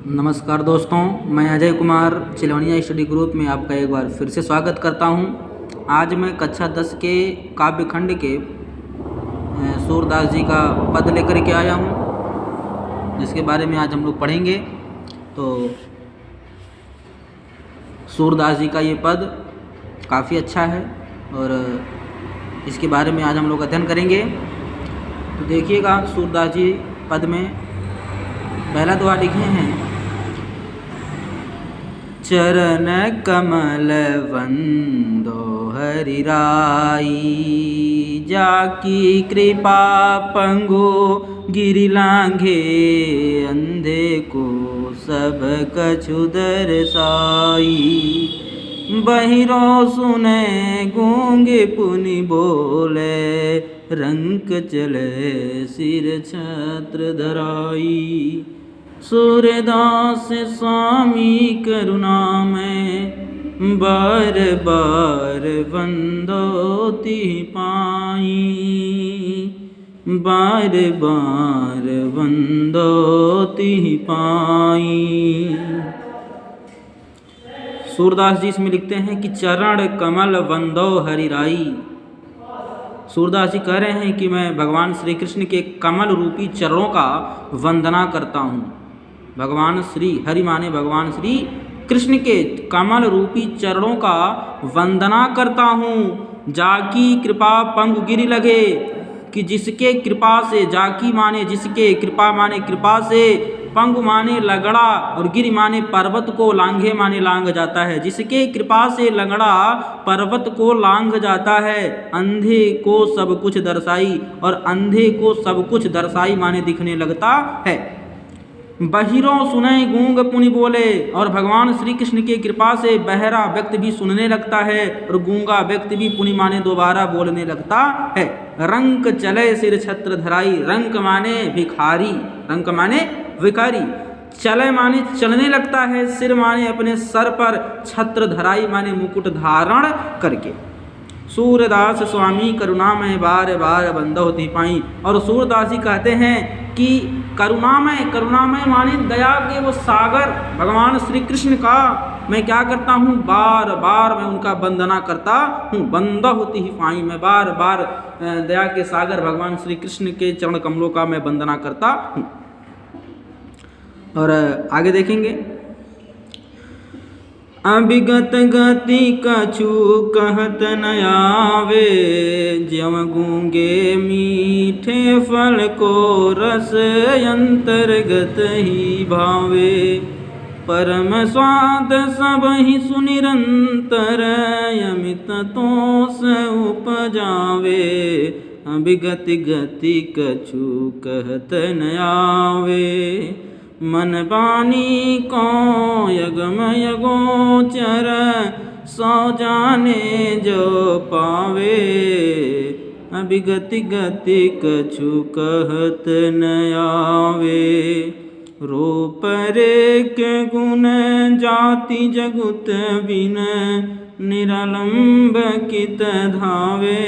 नमस्कार दोस्तों, मैं अजय कुमार चिलवनिया स्टडी ग्रुप में आपका एक बार फिर से स्वागत करता हूं। आज मैं कक्षा 10 के काव्य खंड के सूरदास जी का पद लेकर के आया हूं, जिसके बारे में आज हम लोग पढ़ेंगे। तो सूरदास जी का ये पद काफ़ी अच्छा है और इसके बारे में आज हम लोग अध्ययन करेंगे। तो देखिएगा, सूरदास जी पद में पहला दोहा लिखे हैं, चरण कमल वंदो हरि राई, जाकी कृपा पंगु गिरि लांघे, अंधे को सब कछु दर्शाई, बहिरो सुने गूंगे पुनि बोले, रंक चले सिर छत्र धराई, सूरदास स्वामी करुणा में, बार बार वंदोति पाई, बार बार वंदोति पाई। सूरदास जी इसमें लिखते हैं कि चरण कमल वंदो हरि राई। सूरदास जी कह रहे हैं कि मैं भगवान श्री कृष्ण के कमल रूपी चरणों का वंदना करता हूँ। भगवान श्री हरि माने भगवान श्री कृष्ण के कमल रूपी चरणों का वंदना करता हूँ। जाकी कृपा पंगु गिरि लगे, कि जिसके कृपा से, जाकी माने जिसके, कृपा माने कृपा से, पंगु माने लगड़ा और गिरि माने पर्वत को, लांघे माने लांघ जाता है। जिसके कृपा से लगड़ा पर्वत को लांघ जाता है, अंधे को सब कुछ दर्शाई, और अंधे को सब कुछ दर्शाई माने दिखने लगता है। बहिरों सुने गूंग पुनि बोले, और भगवान श्री कृष्ण की कृपा से बहरा व्यक्ति भी सुनने लगता है और गूंगा व्यक्ति भी पुनि माने दोबारा बोलने लगता है। रंक चले सिर छत्र धराई, रंक माने भिखारी, रंक माने भिखारी, चले माने चलने लगता है, सिर माने अपने सर पर, छत्र धराई माने मुकुट धारण करके। सूरदास स्वामी करुणामय बार बार बंदोति पाई। और सूरदास जी कहते हैं कि करुणामय, करुणामय माने दया के वो सागर भगवान श्री कृष्ण का मैं क्या करता हूँ, बार बार मैं उनका वंदना करता हूँ। बंदोति पाई, मैं बार बार दया के सागर भगवान श्री कृष्ण के चरण कमलों का मैं वंदना करता हूँ। और आगे देखेंगे, अभिगत गति कछु कहत न आवे, ज्यों गूंगे मीठे फल को रस अंतर्गत ही भावे, परम स्वाद सब ही सुनिरंतर, अमित तोष उपजावे, अभिगति गति कछु कहत न आवे, मन बानी को यगम यगोचर, सौ जाने जो पावे, अभिगति गति कछु कहत न आवे, रूप रेख गुण जाति जगुत बिन, निरालंब कित धावे,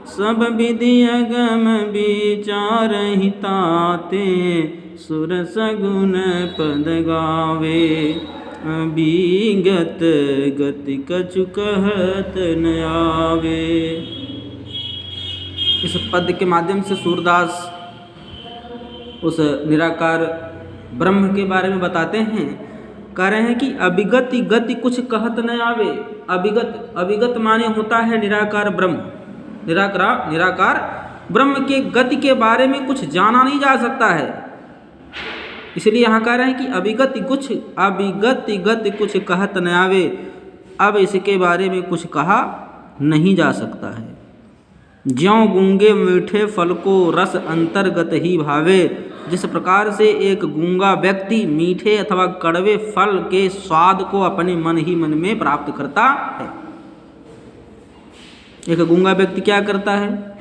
सब विधि अगम विचार हिताते, सुर सगुन पद गावे, अभिगत गति कछु कहत न आवे। इस पद के माध्यम से सूरदास उस निराकार ब्रह्म के बारे में बताते हैं। कह रहे हैं कि अभिगति गति कुछ कहत न आवे। अभिगत, अभिगत माने होता है निराकार ब्रह्म। निराकार ब्रह्म के गति के बारे में कुछ जाना नहीं जा सकता है। इसलिए यहाँ कह रहे हैं कि अभिगति गति कुछ कहत न आवे, अब इसके बारे में कुछ कहा नहीं जा सकता है। ज्यों गूंगे मीठे फल को रस अंतर्गत ही भावे, जिस प्रकार से एक गूंगा व्यक्ति मीठे अथवा कड़वे फल के स्वाद को अपने मन ही मन में प्राप्त करता है। एक गूंगा व्यक्ति क्या करता है,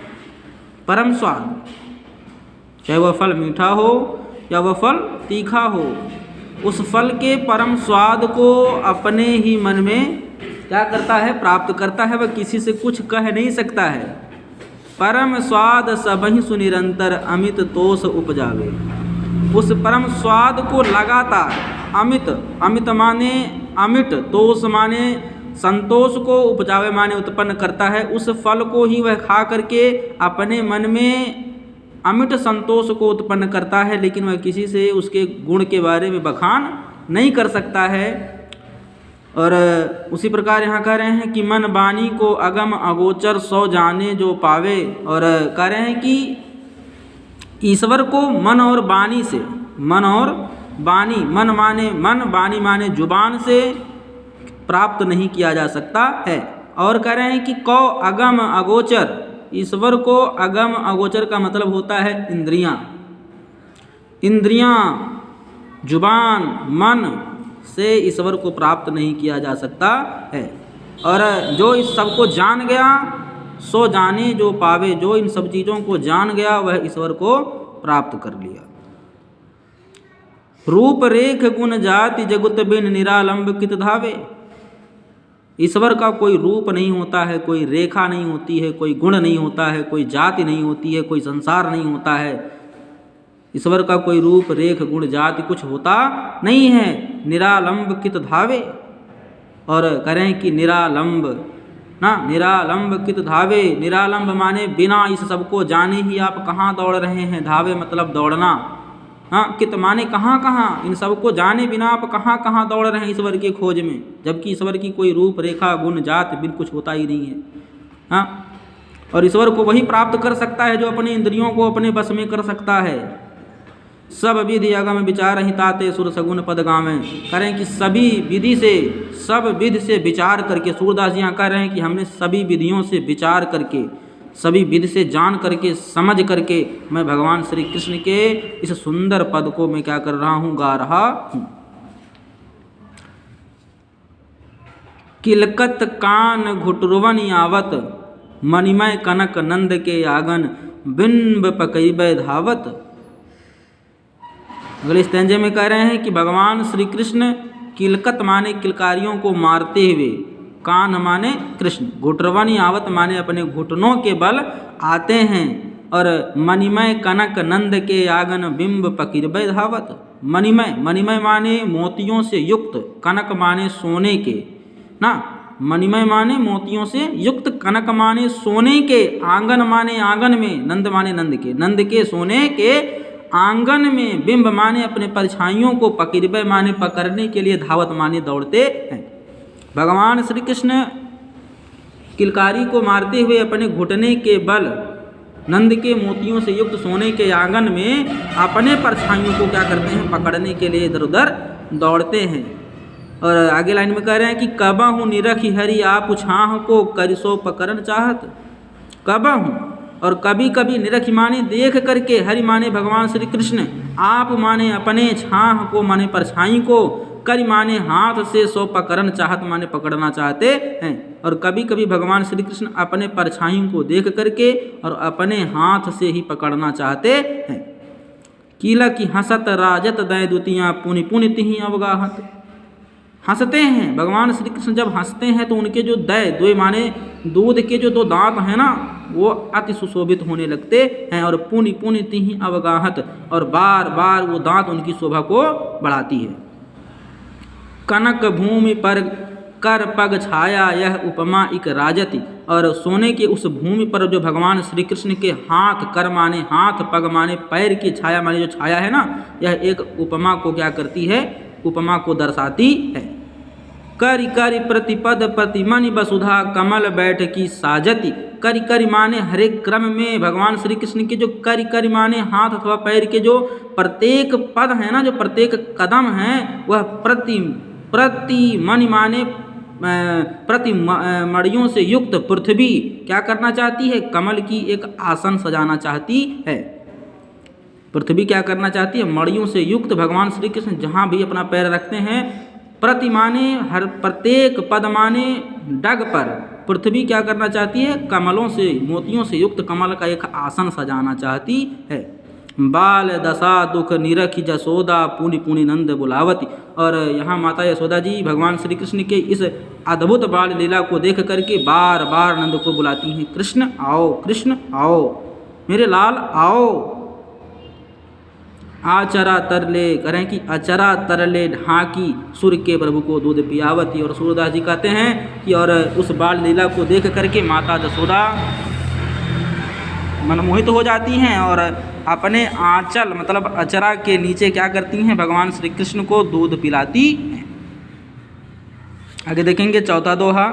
परम स्वाद, चाहे वह फल मीठा हो या वह फल तीखा हो, उस फल के परम स्वाद को अपने ही मन में क्या करता है, प्राप्त करता है। वह किसी से कुछ कह नहीं सकता है। परम स्वाद सबहि सुनिरंतर, अमित तोष उपजावे। उस परम स्वाद को लगातार, अमित, अमित माने अमिट, तोष माने संतोष को, उपजावे माने उत्पन्न करता है। उस फल को ही वह खा करके अपने मन में अमिट संतोष को उत्पन्न करता है, लेकिन वह किसी से उसके गुण के बारे में बखान नहीं कर सकता है। और उसी प्रकार यहाँ कह रहे हैं कि मन वाणी को अगम अगोचर सौ जाने जो पावे। और कह रहे हैं कि ईश्वर को मन और वाणी से, मन और वाणी, मन माने मन, वाणी माने जुबान से प्राप्त नहीं किया जा सकता है। और कह रहे हैं कि कौ अगम अगोचर, ईश्वर को अगम अगोचर का मतलब होता है इंद्रियां। इंद्रियां, जुबान, मन से ईश्वर को प्राप्त नहीं किया जा सकता है। और जो इस सब को जान गया सो जाने जो पावे, जो इन सब चीज़ों को जान गया वह ईश्वर को प्राप्त कर लिया। रूप रेख गुण जाति जगुत बिन निरालंब कित धावे। ईश्वर का कोई रूप नहीं होता है, कोई रेखा नहीं होती है, कोई गुण नहीं होता है, कोई जाति नहीं होती है, कोई संसार नहीं होता है। ईश्वर का कोई रूप रेख गुण जाति कुछ होता नहीं है। निरालंब कित धावे, और करें कि निरालंब ना, निरालंब कित धावे। निरालंब माने बिना इस सबको जाने ही आप कहाँ दौड़ रहे हैं। धावे मतलब दौड़ना। हाँ, कित माने कहाँ कहाँ, इन सबको जाने बिना आप कहाँ कहाँ दौड़ रहे हैं ईश्वर की खोज में, जबकि ईश्वर की कोई रूप रेखा गुण जाति बिन कुछ होता ही नहीं है। हाँ, और ईश्वर को वही प्राप्त कर सकता है जो अपने इंद्रियों को अपने बस में कर सकता है। सब विधि अगम विचार ही ताते सुर सगुन पद गावें। करें कि सभी विधि से, सब विधि से विचार करके, सूरदास जी यहाँ कह रहे हैं कि हमने सभी विधियों से विचार करके, सभी विधि से जान करके, समझ करके मैं भगवान श्री कृष्ण के इस सुंदर पद को मैं क्या कर रहा हूँ, गा रहा हूँ। किलकत कान घुटुरवन आवत, मणिमय कनक नंद के आगन, बिंब पकईबे धावत। अगले स्टेंजे में कह रहे हैं कि भगवान श्री कृष्ण किलकत माने किलकारियों को मारते हुए, कान माने कृष्ण, घुटरवनी आवत माने अपने घुटनों के बल आते हैं, और मणिमय कनक नंद के आगन, बिंब पकिरबे धावत। मणिमय, मणिमय माने मोतियों से युक्त, कनक माने सोने के ना, मणिमय माने मोतियों से युक्त, कनक माने सोने के, आंगन माने आंगन में, नंद माने नंद के, नंद के सोने के आंगन में, बिंब माने अपने परछाइयों को, पकिरबे माने पकड़ने के लिए, धावत माने दौड़ते हैं। भगवान श्री कृष्ण किलकारी को मारते हुए अपने घुटने के बल नंद के मोतियों से युक्त सोने के आंगन में अपने परछाइयों को क्या करते हैं, पकड़ने के लिए इधर उधर दौड़ते हैं। और आगे लाइन में कह रहे हैं कि कबहु निरखि हरि आप छाह को, करिसो पकड़न चाहत। कबहु, और कभी कभी, निरखि माने देख करके, हरि माने भगवान श्री कृष्ण, आप माने अपने, छाह को माने परछाई को, करि माने हाथ से, सो पकड़न चाहत माने पकड़ना चाहते हैं। और कभी कभी भगवान श्री कृष्ण अपने परछाई को देख करके और अपने हाथ से ही पकड़ना चाहते हैं। कीला की हंसत राजत दय दुतियाँ, पुनि पुनि तिहि अवगाहत। हंसते हैं भगवान श्री कृष्ण, जब हंसते हैं तो उनके जो दय, द्वय माने दूध के जो दो दांत हैं ना, वो अति सुशोभित होने लगते हैं। और पुनि पुनि तिहि अवगाहत, और बार बार वो दांत उनकी शोभा को बढ़ाती है। कनक भूमि पर कर पग छाया, यह उपमा इक राजति। और सोने के उस भूमि पर जो भगवान श्री कृष्ण के हाथ, कर माने हाथ, पग माने पैर की, छाया माने जो छाया है ना, यह एक उपमा को क्या करती है, उपमा को दर्शाती है। करि करि प्रतिपद प्रतिमनि वसुधा, कमल बैठ की साजति। करि करि माने हर एक क्रम में भगवान श्री कृष्ण के जो करि करि माने हाथ अथवा पैर के जो प्रत्येक पद है ना, जो प्रत्येक कदम है, वह प्रति मणि माने प्रति मणियों से युक्त पृथ्वी क्या करना चाहती है, कमल की एक आसन सजाना चाहती है। पृथ्वी क्या करना चाहती है, मणियों से युक्त भगवान श्री कृष्ण जहाँ भी अपना पैर रखते हैं, प्रति माने हर प्रत्येक, पद माने डग पर, पृथ्वी क्या करना चाहती है, कमलों से, मोतियों से युक्त कमल का एक आसन सजाना चाहती है। बाल दशा दुख निरखि जसोदा, पुनि पुनि नंद बुलावती। और यहाँ माता यशोदा जी भगवान श्री कृष्ण के इस अद्भुत बाल लीला को देख करके बार बार नंद को बुलाती हैं, कृष्ण आओ, कृष्ण आओ, मेरे लाल आओ। आचरा तरले करें कि अचरा तरले ढाकी सूर्य के प्रभु को दूध पियावती। और सूरदास जी कहते हैं कि और उस बाल लीला को देख करके माता जसोदा मनमोहित हो जाती हैं और अपने आंचल मतलब अचरा के नीचे क्या करती हैं, भगवान श्री कृष्ण को दूध पिलाती हैं। आगे देखेंगे चौथा दोहा।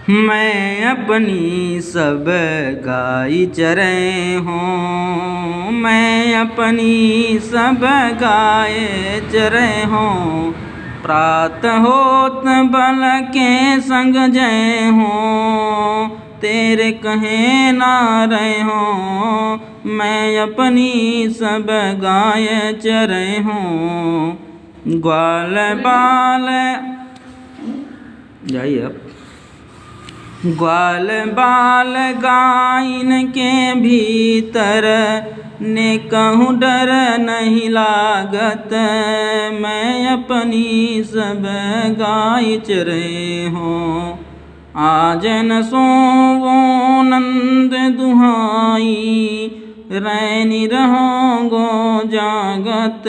मैं अपनी सब गाय चरे हूँ, मैं अपनी सब गाय चरे हूँ, प्रात होत बल के संग जय हूँ, तेरे कहे ना रहे हूँ, मैं अपनी सब गाय चरे हूँ। ग्वाल बाल जाइए अब। ग्वाल बाल गायन के भीतर ने कहूँ डर नहीं लागत, मैं अपनी सब गाय चरे हूँ। आज न सोवो नंद दुहाई, रैनी रहोगो जागत,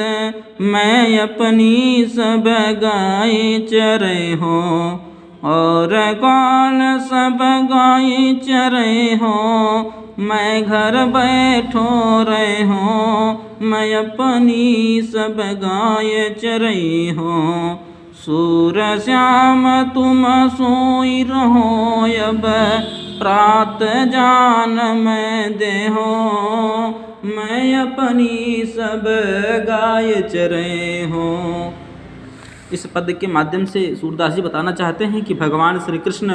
मैं अपनी सब गाय चरे हूँ। और ग्वाल सब गाय चरे हूँ, मैं घर बैठो रहे हूँ, मैं अपनी सब गाय चरे हूँ। सूर श्याम तुम सोई रहो अब, प्रात जान मैं देहो, मैं अपनी सब गाय चरे हूँ। इस पद के माध्यम से सूरदास जी बताना चाहते हैं कि भगवान श्री कृष्ण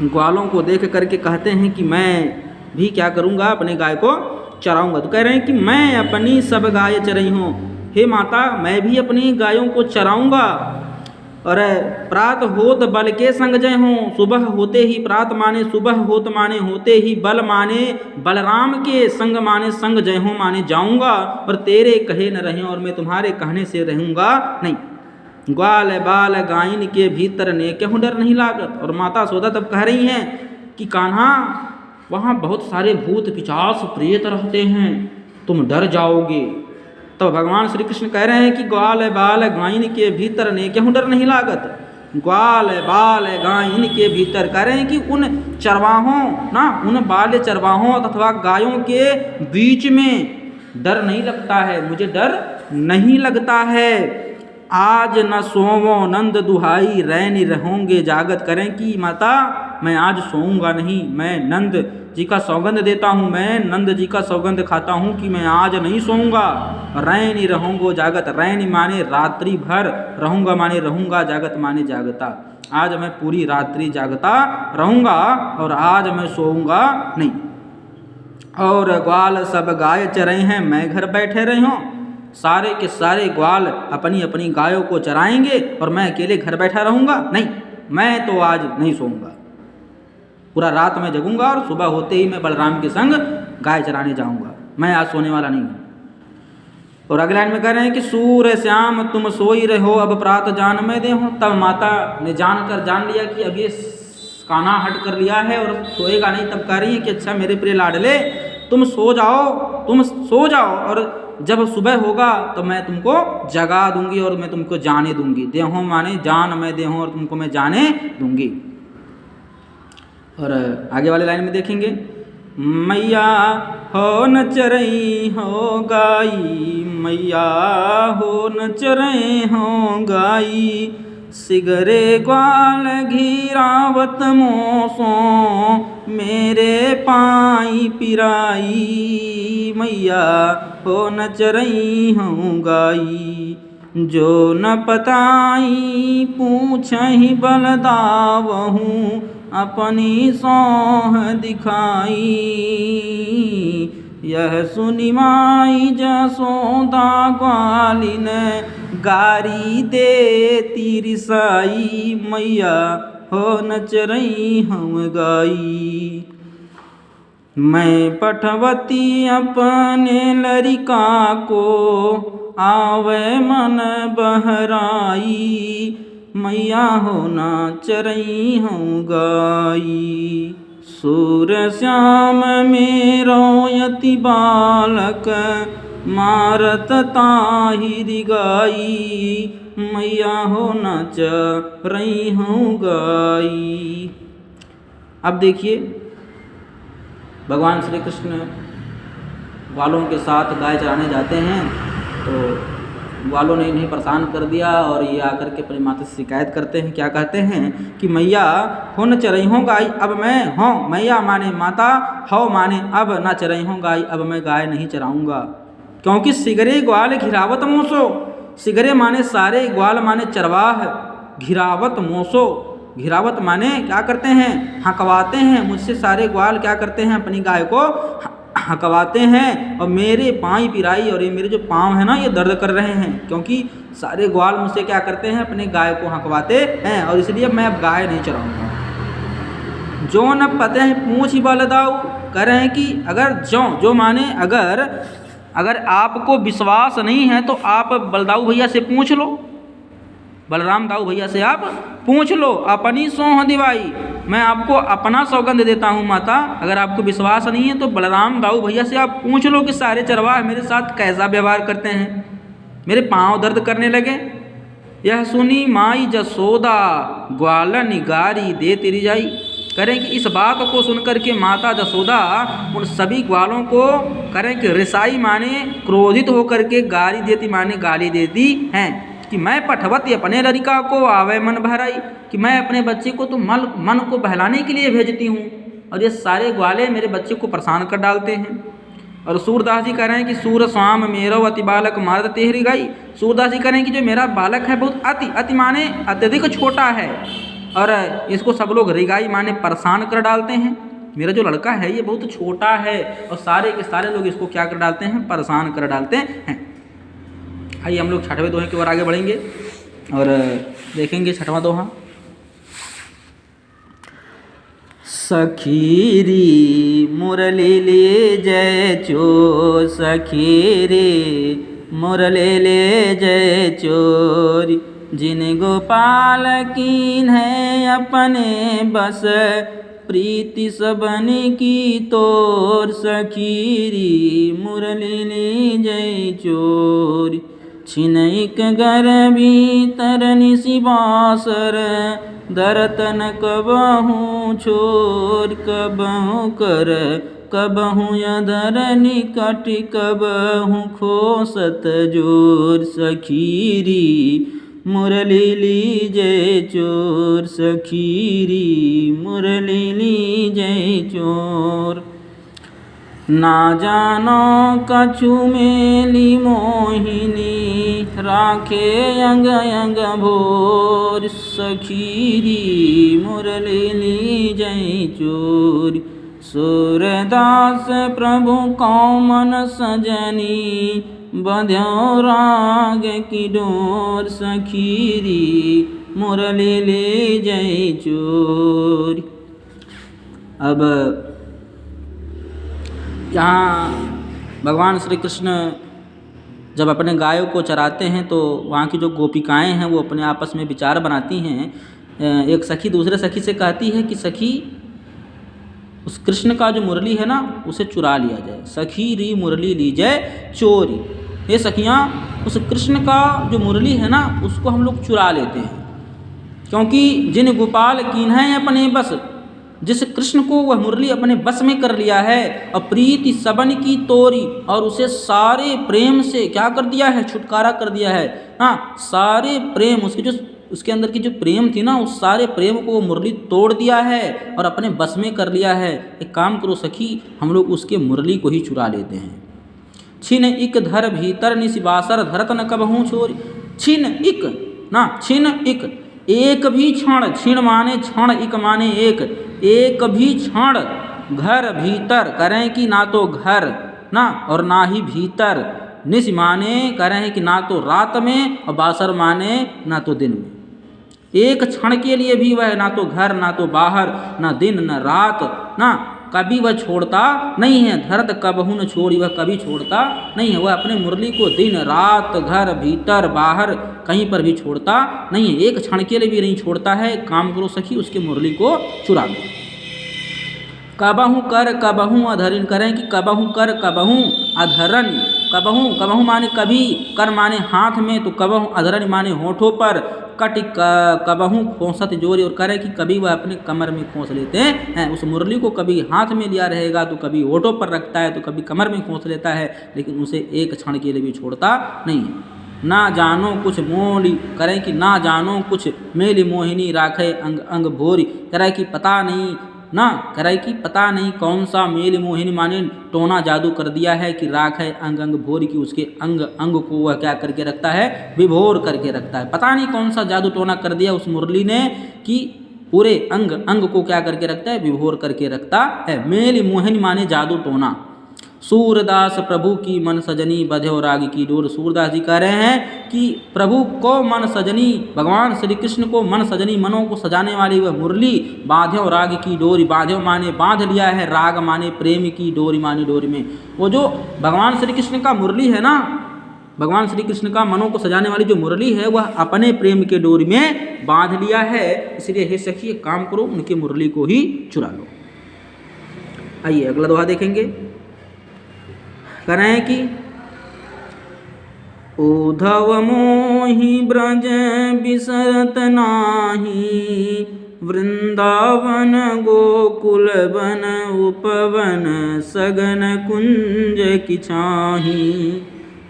ग्वालों को देख करके कहते हैं कि मैं भी क्या करूँगा, अपने गाय को चराऊँगा। तो कह रहे हैं कि मैं अपनी सब गाय चराई हूँ, हे माता मैं भी अपनी गायों को चराऊँगा। और प्रात होत बल के संग जय हूँ, सुबह होते ही, प्रात माने सुबह, होत माने होते ही, बल माने बलराम के संग माने संग जय हूँ माने जाऊँगा, और तेरे कहे न रहें और मैं तुम्हारे कहने से रहूँगा नहीं। ग्वाल बाल गायन के भीतर ने क्यों डर नहीं लागत। और माता सोदा तब कह रही हैं कि कान्हा वहाँ बहुत सारे भूत पिशाच प्रेत रहते हैं, तुम डर जाओगे। तो भगवान श्री कृष्ण कह रहे हैं कि ग्वाल बाल गायन के भीतर ने क्यों डर नहीं लागत। ग्वाल बाल गायन के भीतर कह रहे हैं कि उन चरवाहों ना, उन बाल चरवाहों अथवा गायों के बीच में डर नहीं लगता है, मुझे डर नहीं लगता है। आज न सोवो नंद दुहाई, रैनी रहोगे जागत। करें कि माता मैं आज सोऊंगा नहीं, मैं नंद जी का सौगंध देता हूँ, मैं नंद जी का सौगंध खाता हूँ कि मैं आज नहीं सोऊंगा। रैनी रहूँगो जागत, रैनी माने रात्रि भर, रहूँगा माने रहूँगा, जागत माने जागता। आज मैं पूरी रात्रि जागता रहूँगा और आज मैं सोऊंगा नहीं। और ग्वाल सब गाय चरे हैं, मैं घर बैठे रही हूँ। सारे के सारे ग्वाल अपनी अपनी गायों को चराएंगे और मैं अकेले घर बैठा रहूँगा नहीं, मैं तो आज नहीं सोऊंगा, पूरा रात में जगूंगा और सुबह होते ही मैं बलराम के संग गाय चराने जाऊंगा, मैं आज सोने वाला नहीं हूँ। और अगले लाइन में कह रहे हैं कि सूर श्याम तुम सोई रहो, अब प्रात जान मैं दे हूँ। तब माता ने जान लिया कि अब ये कान्हा हट कर लिया है और सोएगा नहीं। तब कह रही है कि अच्छा मेरे प्रिय लाडले तुम सो जाओ और जब सुबह होगा तो मैं तुमको जगा दूंगी और मैं तुमको जाने दूंगी। देहो माने जान मैं देहूँ और तुमको मैं जाने दूंगी। और आगे वाले लाइन में देखेंगे, मैया हो न चरई हो गाई, मैया हो न चरई हो गाई, सिगरे ग्वाल घिरावत मोसो, मेरे पाई पिराई, मैया हो न चरई हूँ गाई, जो न पताई पूछहि बलदावहूँ, अपनी सोह दिखाई, यह सुनि माई जसोदा ग्वालिन, गारी दे तिरसाई, मैया हो न चरई हम गाई। मैं पठवती अपने लरिका को, आवे मन बहराई, मैया हो न चरई हूँ गाई। सूर श्याम मेरो यति बालक मारत ताहिरी गाई मैया हो नच रही हूँ गाई। अब देखिए भगवान श्री कृष्ण ग्वालों के साथ गाय चराने जाते हैं तो ग्वालों ने इन्हें परेशान कर दिया और ये आकर के अपनी माता से शिकायत करते हैं। क्या कहते हैं कि मैया हो न चरई हूँ गाय अब मैं हों, मैया माने माता, हो माने अब ना चरई हूँ गाय, अब मैं गाय नहीं चराऊँगा। क्योंकि सिगरे ग्वाल घिरावत मोसो, सिगरे माने सारे, ग्वाल माने चरवाह, घिरावत मोसो, घिरावत माने क्या करते हैं, हकवाते हैं। मुझसे सारे ग्वाल क्या करते हैं, अपनी गाय को हकवाते हैं और मेरे पाँव पिराई, और ये मेरे जो पाँव हैं ना ये दर्द कर रहे हैं, क्योंकि सारे ग्वाल मुझसे क्या करते हैं, अपने गाय को हकवाते हैं और इसलिए मैं अब गाय नहीं चराऊँगा। जो न पते हैं पूछ ही बलदाऊ, कह रहे हैं कि अगर जो माने अगर आपको विश्वास नहीं है तो आप बलदाऊ भैया से पूछ लो, बलराम दाऊ भैया से आप पूछ लो। अपनी सौह दिवाई, मैं आपको अपना सौगंध देता हूँ माता, अगर आपको विश्वास नहीं है तो बलराम दाऊ भैया से आप पूछ लो कि सारे चरवाह मेरे साथ कैसा व्यवहार करते हैं, मेरे पाँव दर्द करने लगे। यह सुनी माई जसोदा ग्वालन गारी दे तेरी जाई, करें कि इस बात को सुनकर के माता जसोदा उन सभी ग्वालों को करें कि रिसाई माने क्रोधित होकर के गाली देती माने गाली देती हैं कि मैं पठवती अपने लड़का को आवे मन भराई, कि मैं अपने बच्चे को तो मन को बहलाने के लिए भेजती हूँ और ये सारे ग्वाले मेरे बच्चे को परेशान कर डालते हैं। और सूरदास जी कह रहे हैं कि सूर स्वाम मेरो अति बालक मारत तेहरी गाई। सूरदास जी कह रहे हैं कि जो मेरा बालक है बहुत अति माने अत्यधिक छोटा है और इसको सब लोग रिगाई माने परेशान कर डालते हैं। मेरा जो लड़का है ये बहुत छोटा है और सारे के सारे लोग इसको क्या कर डालते हैं, परेशान कर डालते हैं। आइए हम लोग छठवें दोहे की ओर आगे बढ़ेंगे और देखेंगे छठवां दोहा। सखीरी मुरली ले जय चोर, सखीरी मुरली ले जय चोर, जिन गोपाल कीन है अपने बस, प्रीति सबन की तोर, सखीरी मुरली ले जय चोर, छिनैक घर भीतर निशिबासर, दरतन कबहू छोर, कबहू कर कबहू यधर निकट, कबहू खोसत जोर, सखीरी मुरली लीजे चोर, सखीरी मुरली लीजे चोर। ना जानो कछु मेली मोहिनी, राखे अंग अंग भोर, सखीरी मुरली लीजे चोर, सूरदास प्रभु कौमन सजनी, बंध्यो राग की डोर, सखीरी मुरली ले जय चोर। अब यहाँ भगवान श्री कृष्ण जब अपने गायों को चराते हैं तो वहाँ की जो गोपिकाएं हैं वो अपने आपस में विचार बनाती हैं। एक सखी दूसरे सखी से कहती है कि सखी उस कृष्ण का जो मुरली है ना उसे चुरा लिया जाए, सखी री मुरली ली जाए चोरी। ये सखियाँ उस कृष्ण का जो मुरली है ना उसको हम लोग चुरा लेते हैं, क्योंकि जिन गोपाल कीन है अपने बस, जिस कृष्ण को वह मुरली अपने बस में कर लिया है और प्रीति सबन की तोरी, और उसे सारे प्रेम से क्या कर दिया है, छुटकारा कर दिया है। हाँ, सारे प्रेम उसके अंदर की जो प्रेम थी ना उस सारे प्रेम को वो मुरली तोड़ दिया है और अपने बस में कर लिया है। एक काम करो सखी, हम लोग उसके मुरली को ही चुरा लेते हैं। छिन इक धर भीतर निशिबासर, धरत न कबहूँ छोरी। छिन इक ना, छिन इक, एक भी क्षण, छिण माने क्षण, इक माने एक भी क्षण घर भीतर, करें कि ना तो घर ना और ना ही भीतर, निश माने करें कि ना तो रात में और बासर माने ना तो दिन में। एक क्षण के लिए भी वह ना तो घर ना तो बाहर, ना दिन न रात, ना कभी वह छोड़ता नहीं है। धरत कबहू न छोड़ी, वह कभी छोड़ता नहीं है। वह अपने मुरली को दिन रात घर भीतर बाहर कहीं पर भी छोड़ता नहीं है, एक क्षण के लिए भी नहीं छोड़ता है। काम करो सखी, उसके मुरली को चुरा लो। कबहू कर कबहू अधरिन, करें कि कबहू कर कबहू अधरन, कबहू कबहू माने कभी, कर माने हाथ में, तो कबहू अधरन माने होठों पर, कटि कबहू खोसत जोरी, और करें कि कभी वह अपने कमर में खोस लेते हैं। उस मुरली को कभी हाथ में लिया रहेगा तो कभी होठों पर रखता है तो कभी कमर में खोस लेता है, लेकिन उसे एक क्षण के लिए भी छोड़ता नहीं है। ना जानो कुछ मोली, करें कि ना जानो कुछ मेली मोहिनी राखे अंग अंग भोरी, करें कि पता नहीं ना, करे कि पता नहीं कौन सा मेल मोहिनी माने टोना जादू कर दिया है कि राख है अंग अंग भोरी, की उसके अंग अंग को वह क्या करके रखता है, विभोर करके रखता है। पता नहीं कौन सा जादू टोना कर दिया उस मुरली ने कि पूरे अंग अंग को क्या करके रखता है, विभोर करके रखता है। मेल मोहिनी माने जादू टोना। सूरदास प्रभु की मन सजनी बध्यो राग की डोर, सूरदास जी कह रहे हैं कि प्रभु को मन सजनी, भगवान श्री कृष्ण को मन सजनी, मनों को सजाने वाली वह मुरली, बाध्यो राग की डोरी, बाध्यो माने बांध लिया है, राग माने प्रेम की, डोरी माने डोरी में। वो जो भगवान श्री कृष्ण का मुरली है ना, भगवान श्री कृष्ण का मनों को सजाने वाली जो मुरली है वह अपने प्रेम के डोरी में बांध लिया है। इसलिए हे सखी एक काम करो, उनकी मुरली को ही चुरा लो। आइए अगला दोहा देखेंगे। करें कि उद्धव मोहि ब्रज बिसरत नाही, वृंदावन गोकुल वन उपवन सगन कुंज किछाही,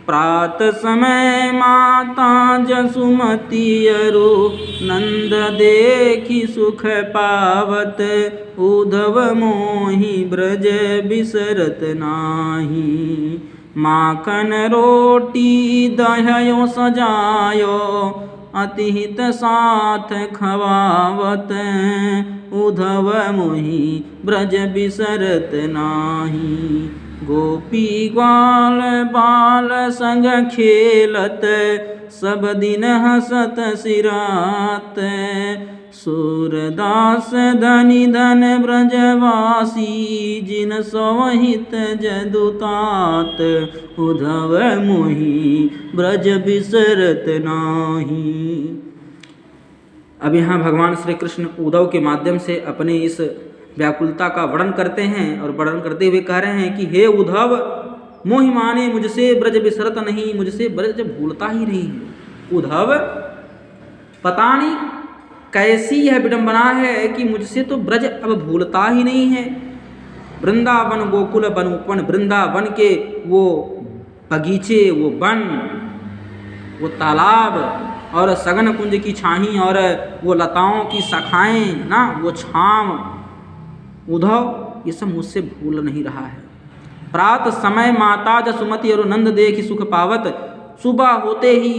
प्रात समय माता जसुमती अरु, नंद देखी सुख पावत, उद्धव मोहि ब्रज बिसरत नाही, माखन रोटी दह्यो सजायो, अतिहित साथ खवावत, उद्धव मोहि ब्रज बिसरत नाही, गोपी ग्वाल बाल संग खेलत, सब दिन हसत सिरात, सूरदास धनी धन ब्रजवासी, जिन सोहित जदुतात, उद्धव मोहि ब्रज बिसरत नाही। अब यहाँ भगवान श्री कृष्ण उद्धव के माध्यम से अपने इस व्याकुलता का वर्णन करते हैं, और वर्णन करते हुए कह रहे हैं कि हे उद्धव, मोहि माने मुझसे ब्रज बिसरत नहीं, मुझसे ब्रज भूलता ही नहीं है। उद्धव पता नहीं कैसी यह विडंबना है कि मुझसे तो ब्रज अब भूलता ही नहीं है। वृंदावन गोकुल वन उपवन, वृंदावन के वो बगीचे, वो वन, वो तालाब, और सगन कुंज की छाही, और वो लताओं की शाखाएं ना, वो छांव, उद्धव ये सब मुझसे भूल नहीं रहा है। प्रात समय माता जसुमती और नंद देखी सुख पावत, सुबह होते ही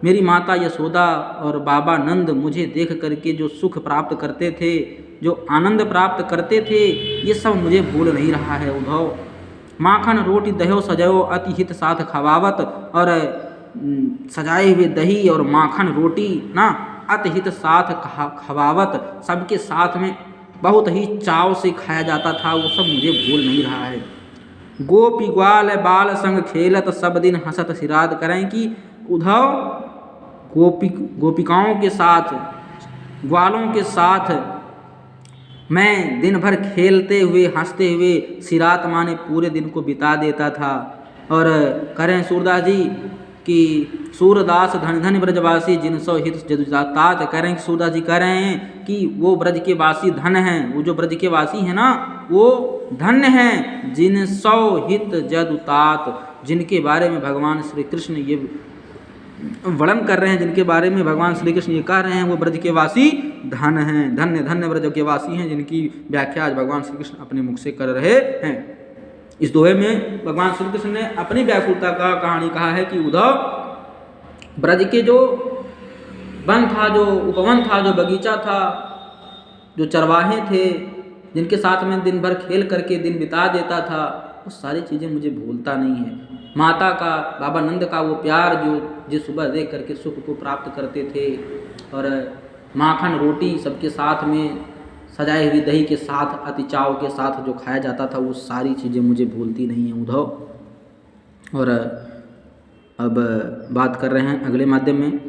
मेरी माता यशोदा और बाबा नंद मुझे देख करके जो सुख प्राप्त करते थे, जो आनंद प्राप्त करते थे, ये सब मुझे भूल नहीं रहा है उद्धव। माखन रोटी दह्यो सजयो अति हित साथ खवावत, और सजाए हुए दही और माखन रोटी ना अति हित साथ खवावत, सबके साथ में बहुत ही चाव से खाया जाता था, वो सब मुझे भूल नहीं रहा है। गोपी ग्वाल बाल संग खेलत, सब दिन हंसत सिराद, करें कि उद्धव गोपिकाओं के साथ, ग्वालों के साथ मैं दिन भर खेलते हुए हंसते हुए सिरात माने पूरे दिन को बिता देता था। और करें सूरदास जी कि सूरदास धन धन ब्रजवासी, जिनसो हित जदुतात, करें सूरदास जी कह रहे हैं कि वो ब्रज के वासी धन हैं, वो जो ब्रज के वासी हैं ना, वो धन्य हैं, जिनसो हित जदुतात, जिनके बारे में भगवान श्री कृष्ण ये वर्णन कर रहे हैं, जिनके बारे में भगवान श्री कृष्ण ये कह रहे हैं, वो ब्रज के वासी धन हैं, धन्य धन्य ब्रज के वासी हैं, जिनकी व्याख्या आज भगवान श्री कृष्ण अपने मुख से कर रहे हैं। इस दोहे में भगवान श्री कृष्ण ने अपनी व्याकुलता का कहानी कहा है कि उद्धव ब्रज के जो वन था, जो उपवन था, जो बगीचा था, जो चरवाहे थे, जिनके साथ में दिन भर खेल करके दिन बिता देता था, वो सारी चीज़ें मुझे भूलता नहीं है। माता का, बाबा नंद का वो प्यार जो सुबह देख करके सुख को प्राप्त करते थे, और माखन रोटी सबके साथ में सजाई हुई दही के साथ, अति चाव के साथ जो खाया जाता था, वो सारी चीज़ें मुझे भूलती नहीं हैं उद्धव। और अब बात कर रहे हैं अगले माध्यम में।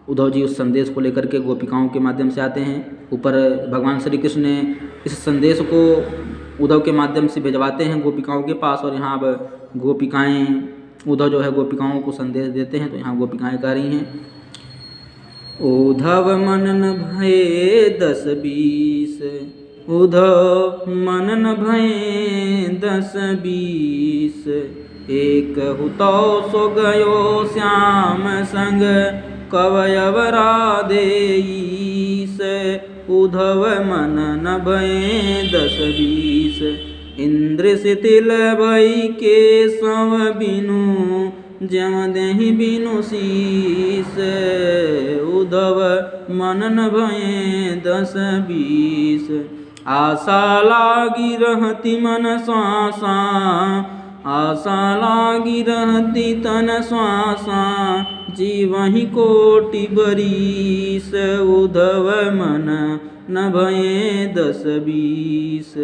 उद्धव जी उस संदेश को लेकर के गोपिकाओं के माध्यम से आते हैं। ऊपर भगवान श्री कृष्ण ने इस संदेश को उद्धव के माध्यम से भिजवाते हैं गोपिकाओं के पास। और यहाँ अब गोपिकाएँ, उद्धव जो है गोपिकाओं को संदेश देते हैं। तो यहाँ गोपिकाएँ कह रही हैं, उद्धव मनन भये 10-20, उद्धव मनन भये 10-20, एक हुतो सो गयो श्याम संग कवयव राधेईस। उद्धव मनन भये 10-20, इंद्र शिथिल भई केशव बिनु, जम देहि बिनु शीस। उद्धव मनन भये 10-20, आशा लागी रहती मन श्वासा, आशा लागी रहती तन श्वासा, जीवहि कोटि बरीस। उद्धव मनन भये 10-20,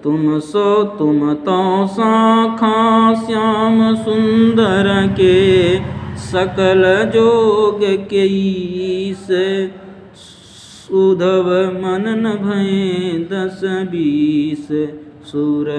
तुम सो तुम तो शाखा श्याम सुंदर के, सकल जोग के ईस। उद्धव मनन भये 10-20, सूर